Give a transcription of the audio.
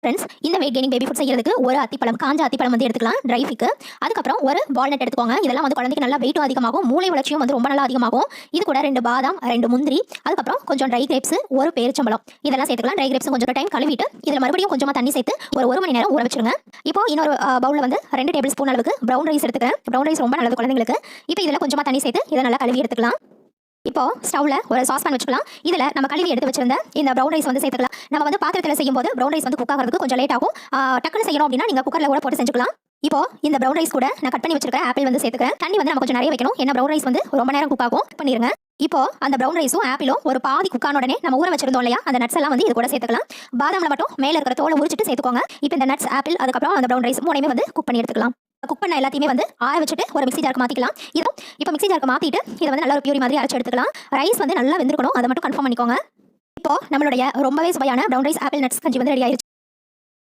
Friends, இந்த wait gaining baby food செய்யறதுக்கு ஒரு அத்திப்பழம், காஞ்ச அத்திப்பழம் வந்து எடுத்துக்கலாம் ட்ரை ஃபிக்கு. அதுக்கப்புறம் ஒரு வால்நட் எடுத்துக்கோங்க. இதெல்லாம் வந்து குழந்தைக்கு நல்லா வெயிட்டும் அதிகமாகும், மூளை வளர்ச்சியும் வந்து ரொம்ப நல்லா அதிகமாகும். இது கூட 2 பாதாம், 2 முந்திரி, அதுக்கப்புறம் கொஞ்சம் ட்ரை கிரேப்ஸ், ஒரு பேரிச்சம்பழம் இதெல்லாம் சேர்த்துக்கலாம். ட்ரை கிரேப்ஸ் கொஞ்சம் டைம் கழுவிட்டு இதில் மறுபடியும் கொஞ்சமாக தண்ணி சேர்த்து ஒரு 1 மணி நேரம் ஊற வச்சிருங்க. இப்போ இன்னொரு பவுலில் வந்து 2 டேபிள் ஸ்பூன் அளவுக்கு ப்ரௌன் ரைஸ் எடுத்துக்கிறேன். ப்ரௌன் ரைஸ் ரொம்ப நல்லது குழந்தைங்களுக்கு. இப்போ இதில் கொஞ்சமாக தண்ணி சேர்த்து இதை நல்லா கழுவி எடுத்துக்கலாம். இப்போ ஸ்டவ்ல ஒரு சாஸ்பேன் வச்சுக்கலாம். இதுல நம்ம கழுவி எடுத்து வச்சிருந்த இந்த ப்ரௌன் ரைஸ் வந்து சேர்த்துக்கலாம். நம்ம வந்து பாத்திரத்தில் செய்யும்போது ப்ரௌன் ரைஸ் வந்து குக் ஆகிறதுக்கு கொஞ்சம் லேட் ஆகும். டக்குன்னு செய்யணும் அப்படின்னா நீங்க குக்கர்ல கூட போட்டு செஞ்சுக்கலாம். இப்போ இந்த ப்ரௌன் ரைஸ் கூட நான் கட் பண்ணி வச்சிருக்க ஆப்பிள் வந்து சேர்த்துக்கிறேன். தண்ணி வந்து நம்ம கொஞ்சம் நிறைய வைக்கணும், ஏன்னா ப்ரௌன் ரைஸ் வந்து ரொம்ப நேரம் குக் ஆகும். பண்ணிருங்க. இப்போ அந்த ப்ரௌன் ரைஸும் ஆப்பிளும் ஒரு பாதி குக்கான உடனே நம்ம ஊற வச்சிருந்தோம் இல்லையா, அந்த நட்ஸ் எல்லாம் வந்து இது கூட சேர்த்துக்கலாம். பாதாம்ல மட்டும் மேல இருக்கிற தோலை உரிச்சிட்டு சேர்த்துக்கோங்க. இப்போ இந்த நட்ஸ், ஆப்பிள், அதுக்கப்புறம் அந்த ப்ரௌன் ரைஸ் மூணையுமே வந்து குக் பண்ணி எடுத்துக்கலாம். குக் பண்ண எல்லாத்தையுமே வந்து ஆற வச்சுட்டு ஒரு மிக்ஸி ஜாருக்கு மாற்றிக்கலாம். இப்போ மிக்ஸி ஜாருக்கு மாற்றிட்டு இதை வந்து நல்ல ஒரு பியூரி மாதிரி அரைச்சு எடுத்துக்கலாம். ரைஸ் வந்து நல்லா வெந்திருக்கணும், அதை மட்டும் கன்ஃபார்ம் பண்ணிக்கோங்க. இப்போ நம்மளுடைய ரொம்பவே சுவையான ப்ரௌன் ரைஸ் ஆப்பிள் நட்ஸ் கஞ்சி வந்து ரெடி ஆயிருச்சு.